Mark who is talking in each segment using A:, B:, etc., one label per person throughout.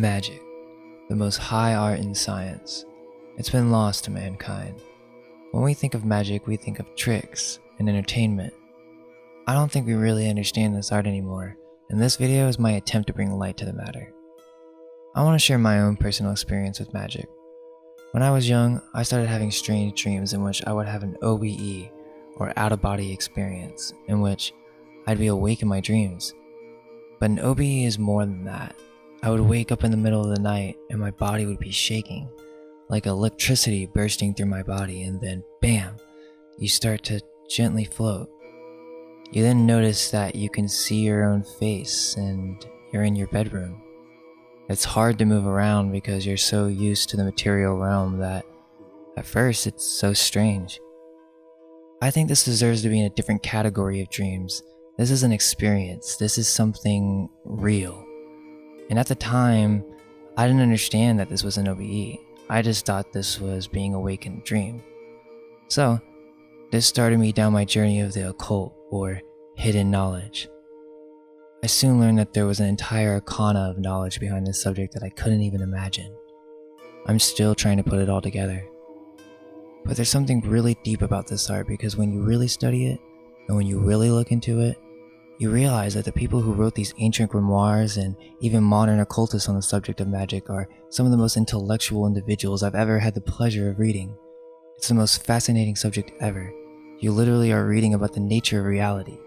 A: Magic, the most high art in science. It's been lost to mankind. When we think of magic, we think of tricks and entertainment. I don't think we really understand this art anymore, and this video is my attempt to bring light to the matter. I want to share my own personal experience with magic. When I was young, I started having strange dreams in which I would have an OBE, or out-of-body experience, in which I'd be awake in my dreams. But an OBE is more than that. I would wake up in the middle of the night and my body would be shaking, like electricity bursting through my body, and then bam, you start to gently float. You then notice that you can see your own face and you're in your bedroom. It's hard to move around because you're so used to the material realm that at first it's so strange. I think this deserves to be in a different category of dreams. This is an experience. This is something real. And at the time, I didn't understand that this was an OBE. I just thought this was being awake in a dream. So, this started me down my journey of the occult, or hidden knowledge. I soon learned that there was an entire arcana of knowledge behind this subject that I couldn't even imagine. I'm still trying to put it all together. But there's something really deep about this art, because when you really study it, and when you really look into it, you realize that the people who wrote these ancient grimoires and even modern occultists on the subject of magic are some of the most intellectual individuals I've ever had the pleasure of reading. It's the most fascinating subject ever. You literally are reading about the nature of reality.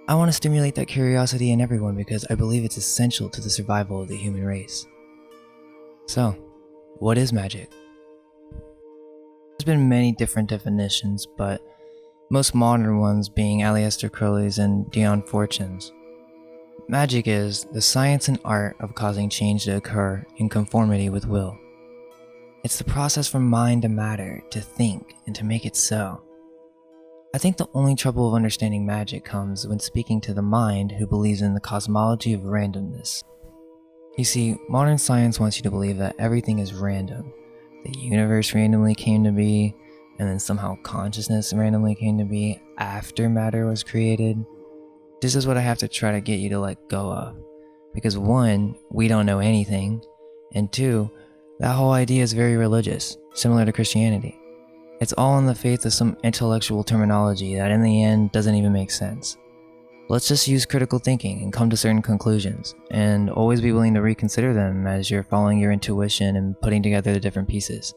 A: I want to stimulate that curiosity in everyone because I believe it's essential to the survival of the human race. So, what is magic? There's been many different definitions, but most modern ones being Aleister Crowley's and Dion Fortune's. Magic is the science and art of causing change to occur in conformity with will. It's the process from mind to matter, to think, and to make it so. I think the only trouble of understanding magic comes when speaking to the mind who believes in the cosmology of randomness. You see, modern science wants you to believe that everything is random. The universe randomly came to be, and then somehow consciousness randomly came to be after matter was created. This is what I have to try to get you to let go of. Because one, we don't know anything, and two, that whole idea is very religious, similar to Christianity. It's all in the faith of some intellectual terminology that in the end doesn't even make sense. Let's just use critical thinking and come to certain conclusions, and always be willing to reconsider them as you're following your intuition and putting together the different pieces.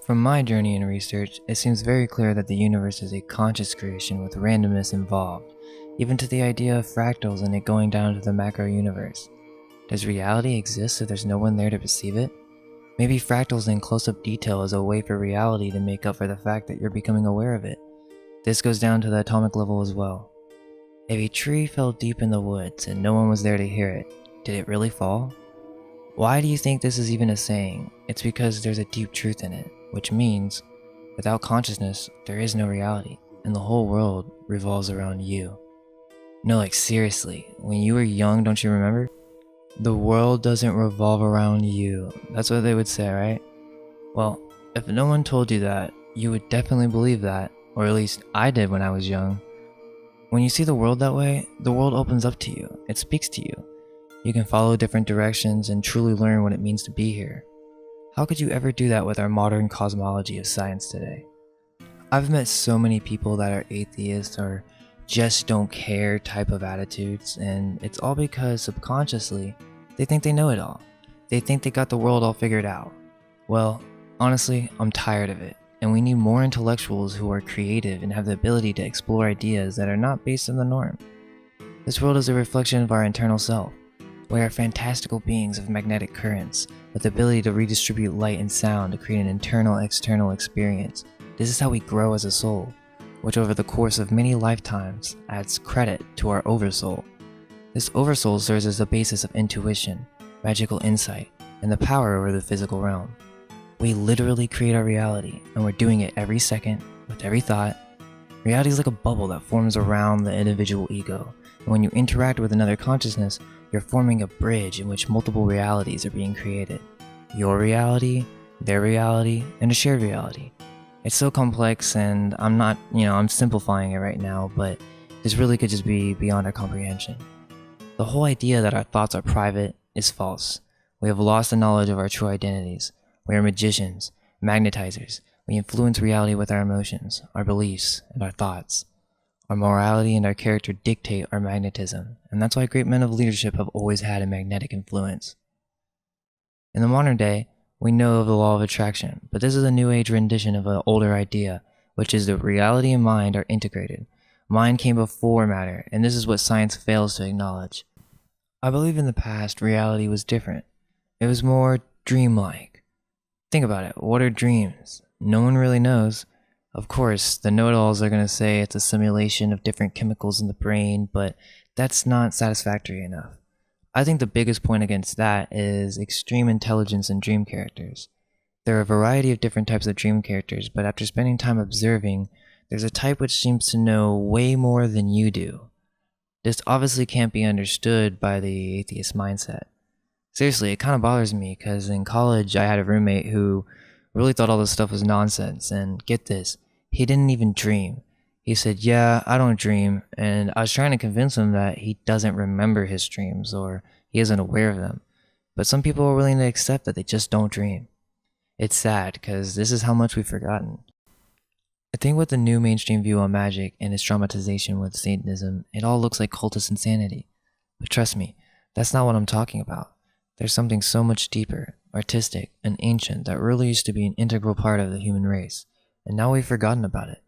A: From my journey in research, it seems very clear that the universe is a conscious creation with randomness involved, even to the idea of fractals and it going down to the macro universe. Does reality exist if there's no one there to perceive it? Maybe fractals in close-up detail is a way for reality to make up for the fact that you're becoming aware of it. This goes down to the atomic level as well. If a tree fell deep in the woods and no one was there to hear it, did it really fall? Why do you think this is even a saying? It's because there's a deep truth in it, which means, without consciousness, there is no reality, and the whole world revolves around you. No, like seriously, when you were young, don't you remember? The world doesn't revolve around you. That's what they would say, right? Well, if no one told you that, you would definitely believe that, or at least I did when I was young. When you see the world that way, the world opens up to you. It speaks to you. You can follow different directions and truly learn what it means to be here. How could you ever do that with our modern cosmology of science today? I've met so many people that are atheists or just don't care type of attitudes, and it's all because subconsciously they think they know it all. They think they got the world all figured out. Well, honestly, I'm tired of it, and we need more intellectuals who are creative and have the ability to explore ideas that are not based on the norm. This world is a reflection of our internal self. We are fantastical beings of magnetic currents, with the ability to redistribute light and sound to create an internal-external experience. This is how we grow as a soul, which over the course of many lifetimes adds credit to our oversoul. This oversoul serves as the basis of intuition, magical insight, and the power over the physical realm. We literally create our reality, and we're doing it every second, with every thought. Reality is like a bubble that forms around the individual ego, and when you interact with another consciousness, you're forming a bridge in which multiple realities are being created. Your reality, their reality, and a shared reality. It's so complex, and I'm simplifying it right now, but this really could just be beyond our comprehension. The whole idea that our thoughts are private is false. We have lost the knowledge of our true identities. We are magicians, magnetizers. We influence reality with our emotions, our beliefs, and our thoughts. Our morality and our character dictate our magnetism, and that's why great men of leadership have always had a magnetic influence. In the modern day, we know of the law of attraction, but this is a new age rendition of an older idea, which is that reality and mind are integrated. Mind came before matter, and this is what science fails to acknowledge. I believe in the past, reality was different. It was more dreamlike. Think about it. What are dreams? No one really knows. Of course, the know-it-alls are going to say it's a simulation of different chemicals in the brain, but that's not satisfactory enough. I think the biggest point against that is extreme intelligence in dream characters. There are a variety of different types of dream characters, but after spending time observing, there's a type which seems to know way more than you do. This obviously can't be understood by the atheist mindset. Seriously, it kind of bothers me because in college I had a roommate who really thought all this stuff was nonsense, and get this, he didn't even dream. He said, "Yeah, I don't dream," and I was trying to convince him that he doesn't remember his dreams or he isn't aware of them. But some people are willing to accept that they just don't dream. It's sad because this is how much we've forgotten. I think with the new mainstream view on magic and its traumatization with Satanism, it all looks like cultist insanity. But trust me, that's not what I'm talking about. There's something so much deeper, artistic, and ancient that really used to be an integral part of the human race, and now we've forgotten about it.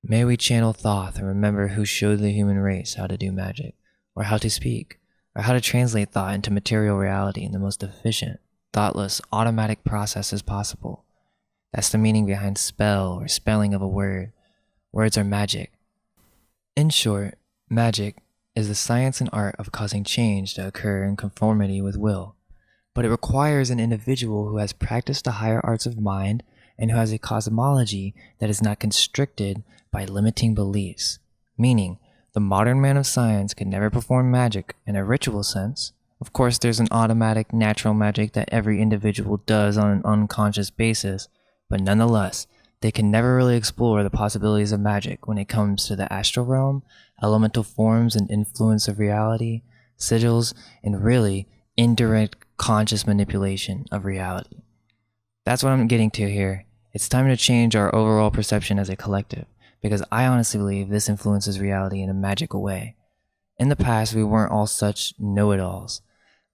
A: May we channel Thoth and remember who showed the human race how to do magic, or how to speak, or how to translate thought into material reality in the most efficient, thoughtless, automatic processes possible. That's the meaning behind spell or spelling of a word. Words are magic. In short, magic is the science and art of causing change to occur in conformity with will. But it requires an individual who has practiced the higher arts of mind and who has a cosmology that is not constricted by limiting beliefs. Meaning, the modern man of science could never perform magic in a ritual sense. Of course, there's an automatic, natural magic that every individual does on an unconscious basis, but nonetheless, they can never really explore the possibilities of magic when it comes to the astral realm, elemental forms and influence of reality, sigils, and really indirect conscious manipulation of reality. That's what I'm getting to here. It's time to change our overall perception as a collective, because I honestly believe this influences reality in a magical way. In the past, we weren't all such know-it-alls.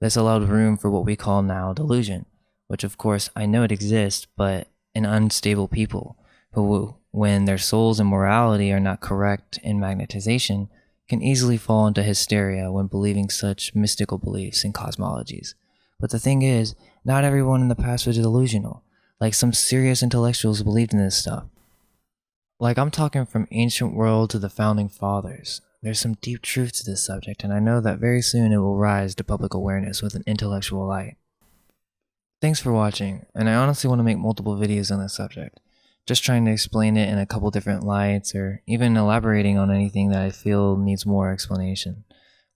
A: This allowed room for what we call now delusion, which of course I know it exists, but in unstable people who, when their souls and morality are not correct in magnetization, can easily fall into hysteria when believing such mystical beliefs and cosmologies. But the thing is, not everyone in the past was delusional. Like some serious intellectuals believed in this stuff. Like I'm talking from ancient world to the founding fathers. There's some deep truth to this subject, and I know that very soon it will rise to public awareness with an intellectual light. Thanks for watching, and I honestly want to make multiple videos on this subject. Just trying to explain it in a couple different lights, or even elaborating on anything that I feel needs more explanation.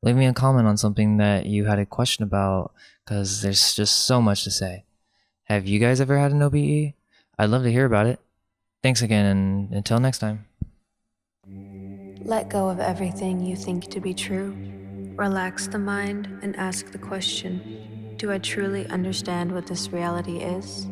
A: Leave me a comment on something that you had a question about, because there's just so much to say. Have you guys ever had an OBE? I'd love to hear about it. Thanks again, and until next time.
B: Let go of everything you think to be true. Relax the mind and ask the question, do I truly understand what this reality is?